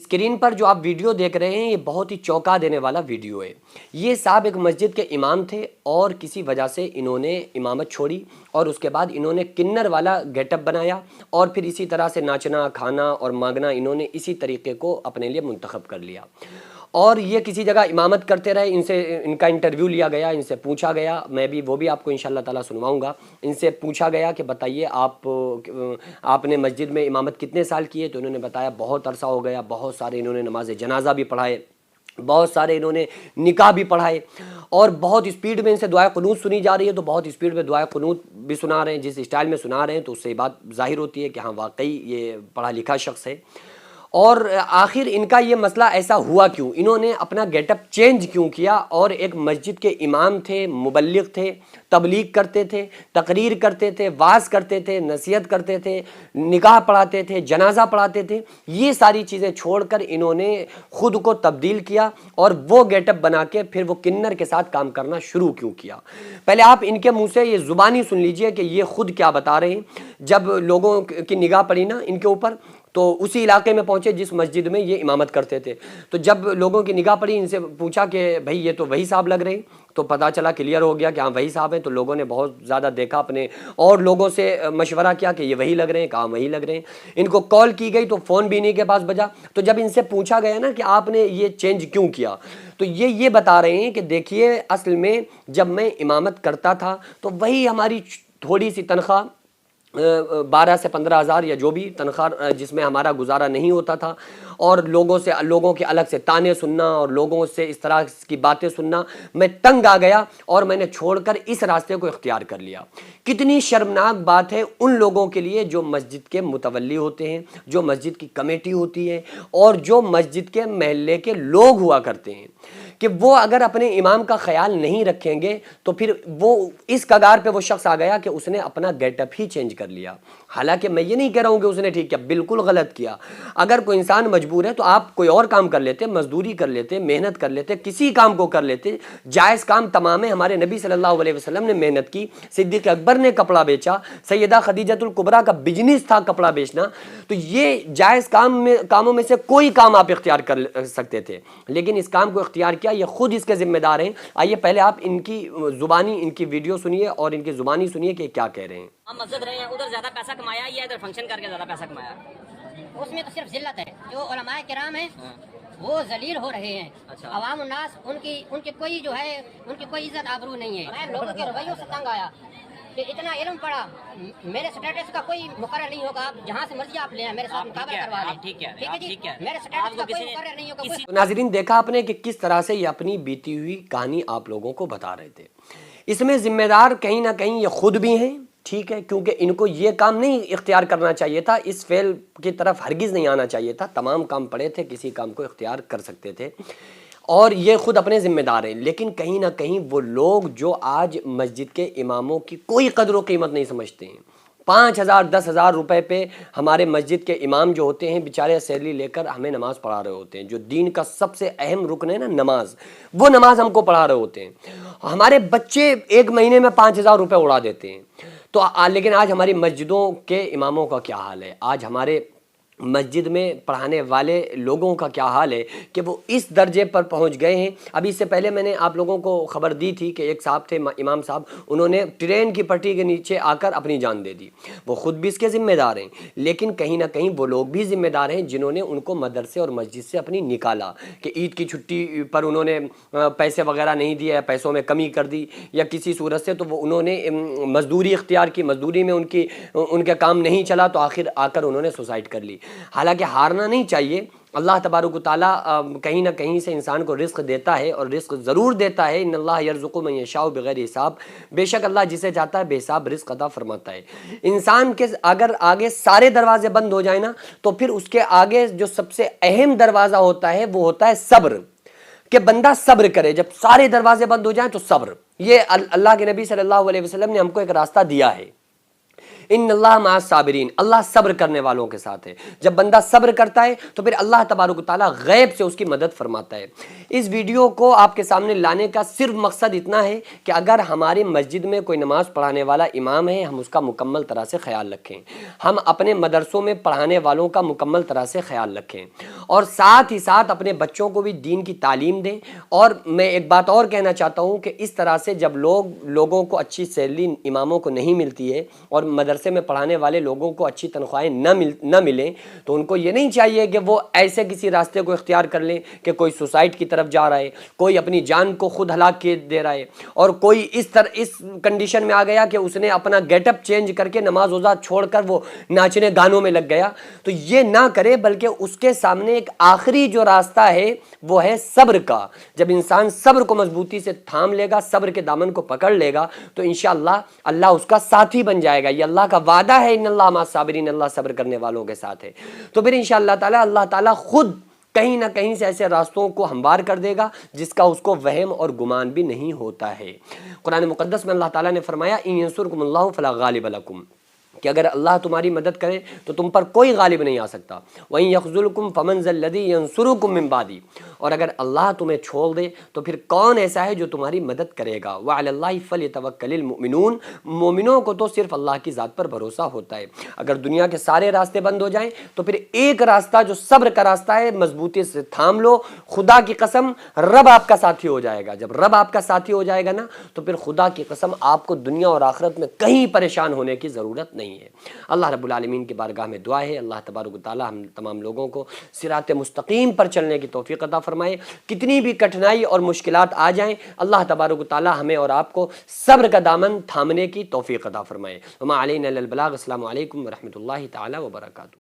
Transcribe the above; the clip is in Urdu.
اسکرین پر جو آپ ویڈیو دیکھ رہے ہیں یہ بہت ہی چونکا دینے والا ویڈیو ہے۔ یہ صاحب ایک مسجد کے امام تھے اور کسی وجہ سے انہوں نے امامت چھوڑی اور اس کے بعد انہوں نے کنر والا گیٹ اپ بنایا اور پھر اسی طرح سے ناچنا کھانا اور مانگنا انہوں نے اسی طریقے کو اپنے لیے منتخب کر لیا، اور یہ کسی جگہ امامت کرتے رہے۔ ان کا انٹرویو لیا گیا، ان سے پوچھا گیا، میں بھی وہ بھی آپ کو انشاءاللہ تعالیٰ سنواؤں گا۔ ان سے پوچھا گیا کہ بتائیے آپ نے مسجد میں امامت کتنے سال کی ہے؟ تو انہوں نے بتایا بہت عرصہ ہو گیا، بہت سارے انہوں نے نماز جنازہ بھی پڑھائے، بہت سارے انہوں نے نکاح بھی پڑھائے، اور بہت اسپیڈ میں ان سے دعائے قنوت سنی جا رہی ہے، تو بہت اسپیڈ میں دعائے قنوت بھی سنا رہے ہیں، جس اسٹائل میں سنا رہے ہیں تو اس سے یہ بات ظاہر ہوتی ہے کہ ہاں واقعی یہ پڑھا لکھا شخص ہے۔ اور آخر ان کا یہ مسئلہ ایسا ہوا کیوں؟ انہوں نے اپنا گیٹ اپ چینج کیوں کیا؟ اور ایک مسجد کے امام تھے، مبلغ تھے، تبلیغ کرتے تھے، تقریر کرتے تھے، وعظ کرتے تھے، نصیحت کرتے تھے، نکاح پڑھاتے تھے، جنازہ پڑھاتے تھے، یہ ساری چیزیں چھوڑ کر انہوں نے خود کو تبدیل کیا اور وہ گیٹ اپ بنا کے پھر وہ کنر کے ساتھ کام کرنا شروع کیوں کیا؟ پہلے آپ ان کے منہ سے یہ زبانی سن لیجئے کہ یہ خود کیا بتا رہے ہیں۔ جب لوگوں کی نگاہ پڑی نا ان کے اوپر تو اسی علاقے میں پہنچے جس مسجد میں یہ امامت کرتے تھے، تو جب لوگوں کی نگاہ پڑی ان سے پوچھا کہ بھائی یہ تو وہی صاحب لگ رہے ہیں، تو پتہ چلا کلیئر ہو گیا کہ ہاں وہی صاحب ہیں۔ تو لوگوں نے بہت زیادہ دیکھا اپنے اور لوگوں سے مشورہ کیا کہ یہ وہی لگ رہے ہیں، کہاں وہی لگ رہے ہیں۔ ان کو کال کی گئی تو فون بھی انہیں کے پاس بجا، تو جب ان سے پوچھا گیا نا کہ آپ نے یہ چینج کیوں کیا، تو یہ بتا رہے ہیں کہ دیکھیے اصل میں جب میں امامت کرتا تھا تو وہی ہماری تھوڑی سی تنخواہ 12 سے 15 ہزار یا جو بھی تنخواہ جس میں ہمارا گزارا نہیں ہوتا تھا، اور لوگوں کے الگ سے تانے سننا اور لوگوں سے اس طرح کی باتیں سننا، میں تنگ آ گیا اور میں نے چھوڑ کر اس راستے کو اختیار کر لیا۔ کتنی شرمناک بات ہے ان لوگوں کے لیے جو مسجد کے متولی ہوتے ہیں، جو مسجد کی کمیٹی ہوتی ہے اور جو مسجد کے محلے کے لوگ ہوا کرتے ہیں، کہ وہ اگر اپنے امام کا خیال نہیں رکھیں گے تو پھر وہ اس کگار پہ وہ شخص آ گیا کہ اس نے اپنا گیٹ اپ ہی چینج کر لیا۔ حالانکہ میں یہ نہیں کہہ رہا ہوں کہ اس نے ٹھیک کیا، بالکل غلط کیا۔ اگر کوئی انسان مجبور ہے تو آپ کوئی اور کام کر لیتے، مزدوری کر لیتے، محنت کر لیتے، کسی کام کو کر لیتے، جائز کام تمام ہے۔ ہمارے نبی صلی اللہ علیہ وسلم نے محنت کی، صدیق اکبر نے کپڑا بیچا، سیدہ خدیجۃ الکبریٰ کا بزنس تھا کپڑا بیچنا، تو یہ جائز کاموں میں سے کوئی کام آپ اختیار کر سکتے تھے، لیکن اس کام کو اختیار کیا، یہ خود اس کے ذمہ دار ہیں۔ آئیے پہلے آپ ان کی زبانی ان کی ویڈیو سنیے اور ان کی زبانی سنیے کہ کیا کہہ رہے ہیں۔ ہم مسجد رہے ہیں، ادھر زیادہ پیسہ کمایا، یہ ادھر فنکشن کر کے زیادہ پیسہ کمایا۔ اس میں تو صرف ذلت ہے، جو علماء کرام ہیں وہ ذلیل ہو رہے ہیں۔ عوام الناس ان کی کوئی جو ہے ان کی کوئی عزت آبرو نہیں ہے۔ میں لوگوں کے رویوں سے تنگ آیا کہ اتنا علم پڑا، میرے سٹیٹس کا کوئی مقرر نہیں ہوگا، آپ جہاں سے مرضی آپ لیں میرے ساتھ مقابلہ کروا لیں، ٹھیک ہے جی، میرے سٹیٹس کا کوئی مقرر نہیں ہوگا۔ تو ناظرین دیکھا آپ نے کہ کس طرح سے یہ اپنی بیتی ہوئی کہانی آپ لوگوں کو بتا رہے تھے۔ اس میں ذمہ دار کہیں نہ کہیں یہ خود بھی ہیں، ٹھیک ہے، کیونکہ ان کو یہ کام نہیں اختیار کرنا چاہیے تھا، اس فعل کی طرف ہرگز نہیں آنا چاہیے تھا۔ تمام کام پڑے تھے، کسی کام کو اختیار کر سکتے تھے، اور یہ خود اپنے ذمہ دار ہیں۔ لیکن کہیں نہ کہیں وہ لوگ جو آج مسجد کے اماموں کی کوئی قدر و قیمت نہیں سمجھتے ہیں، 5,000 10,000 روپے پہ ہمارے مسجد کے امام جو ہوتے ہیں بیچارے سیلری لے کر ہمیں نماز پڑھا رہے ہوتے ہیں، جو دین کا سب سے اہم رکن ہے نا نماز، وہ نماز ہم کو پڑھا رہے ہوتے ہیں۔ ہمارے بچے ایک مہینے میں 5,000 روپے اڑا دیتے ہیں۔ تو لیکن آج ہماری مسجدوں کے اماموں کا کیا حال ہے؟ آج ہمارے مسجد میں پڑھانے والے لوگوں کا کیا حال ہے کہ وہ اس درجے پر پہنچ گئے ہیں۔ ابھی اس سے پہلے میں نے آپ لوگوں کو خبر دی تھی کہ ایک صاحب تھے امام صاحب، انہوں نے ٹرین کی پٹری کے نیچے آ کر اپنی جان دے دی۔ وہ خود بھی اس کے ذمہ دار ہیں، لیکن کہیں نہ کہیں وہ لوگ بھی ذمہ دار ہیں جنہوں نے ان کو مدرسے اور مسجد سے اپنی نکالا، کہ عید کی چھٹی پر انہوں نے پیسے وغیرہ نہیں دیے، پیسوں میں کمی کر دی یا کسی صورت سے، تو وہ انہوں نے مزدوری اختیار کی، مزدوری میں ان کا کام نہیں چلا تو آخر آ کر انہوں نے سوسائڈ کر لی۔ حالانکہ ہارنا نہیں چاہیے۔ اللہ تبارک و تعالیٰ کہیں نہ کہیں سے انسان کو رزق دیتا ہے، اور رزق ضرور دیتا ہے۔ ان اللہ یرزق من یشاء بغیر حساب، بے شک اللہ جسے چاہتا ہے بے حساب رزق عطا فرماتا ہے۔ انسان کے اگر آگے سارے دروازے بند ہو جائیں نا تو پھر اس کے آگے جو سب سے اہم دروازہ ہوتا ہے وہ ہوتا ہے صبر، کہ بندہ صبر کرے۔ جب سارے دروازے بند ہو جائیں تو صبر، یہ اللہ کے نبی صلی اللہ علیہ وسلم نے ہم کو ایک راستہ دیا ہے۔ ان اللہ مع الصابرین، اللہ صبر کرنے والوں کے ساتھ ہے۔ جب بندہ صبر کرتا ہے تو پھر اللہ تبارک و تعالیٰ غیب سے اس کی مدد فرماتا ہے۔ اس ویڈیو کو آپ کے سامنے لانے کا صرف مقصد اتنا ہے کہ اگر ہماری مسجد میں کوئی نماز پڑھانے والا امام ہے، ہم اس کا مکمل طرح سے خیال رکھیں، ہم اپنے مدرسوں میں پڑھانے والوں کا مکمل طرح سے خیال رکھیں، اور ساتھ ہی ساتھ اپنے بچوں کو بھی دین کی تعلیم دیں۔ اور میں ایک بات اور کہنا چاہتا ہوں کہ اس طرح سے جب لوگوں کو اچھی سیلری اماموں کو نہیں ملتی ہے اور مدرسے میں پڑھانے والے لوگوں کو اچھی تنخواہیں نہ ملیں، تو ان کو یہ نہیں چاہیے کہ وہ ایسے کسی راستے کو اختیار کر لیں کہ کوئی سوسائڈ کی طرف جا رہا ہے، کوئی اپنی جان کو خود ہلاک کیے دے رہا ہے، اور کوئی اس کنڈیشن میں آ گیا کہ اس نے اپنا گیٹ اپ چینج کر کے نماز روزہ چھوڑ کر وہ ناچنے گانوں میں لگ گیا۔ تو یہ نہ کرے، بلکہ اس کے سامنے ایک آخری جو راستہ ہے وہ ہے صبر کا۔ جب انسان صبر کو مضبوطی سے تھام لے گا، صبر کے دامن کو پکڑ لے گا، تو انشاءاللہ اللہ اس کا ساتھی بن جائے گا۔ یہ اللہ کا وعدہ ہے، ان اللہ مع الصابرین، اللہ صبر کرنے والوں کے ساتھ ہے۔ تو پھر انشاءاللہ تعالی اللہ تعالیٰ خود کہیں نہ کہیں سے ایسے راستوں کو ہموار کر دے گا جس کا اس کو وہم اور گمان بھی نہیں ہوتا ہے۔ قرآن مقدس میں اللہ تعالیٰ نے فرمایا ان ینصرکم اللہ فلا غالب لکم، کہ اگر اللہ تمہاری مدد کرے تو تم پر کوئی غالب نہیں آ سکتا۔ وَإِن يَخْذُلْكُمْ فَمَنْ ذَا الَّذِي يَنْصُرُكُم مِّن بَعْدِهِ، اور اگر اللہ تمہیں چھوڑ دے تو پھر کون ایسا ہے جو تمہاری مدد کرے گا۔ وَعَلَى اللَّهِ فَلْيَتَوَكَّلِ الْمُؤْمِنُونَ، مومنوں کو تو صرف اللہ کی ذات پر بھروسہ ہوتا ہے۔ اگر دنیا کے سارے راستے بند ہو جائیں تو پھر ایک راستہ جو صبر کا راستہ ہے، مضبوطی سے تھام لو۔ خدا کی قسم رب آپ کا ساتھی ہو جائے گا۔ جب رب آپ کا ساتھی ہو جائے گا نا، تو پھر خدا کی قسم آپ کو دنیا اور آخرت میں کہیں پریشان ہونے کی ضرورت نہیں ہے۔ اللہ رب العالمین کی بارگاہ میں دعا ہے اللہ تبارک و تعالی ہم تمام لوگوں کو صراط مستقیم پر چلنے کی توفیق عطا فرمائے۔ کتنی بھی کٹھنائی اور مشکلات آ جائیں، اللہ تبارک و تعالی ہمیں اور آپ کو صبر کا دامن تھامنے کی توفیق عطا فرمائے۔ وما علینا الا البلاغ۔ السلام علیکم ورحمۃ اللہ تعالی وبرکاتہ۔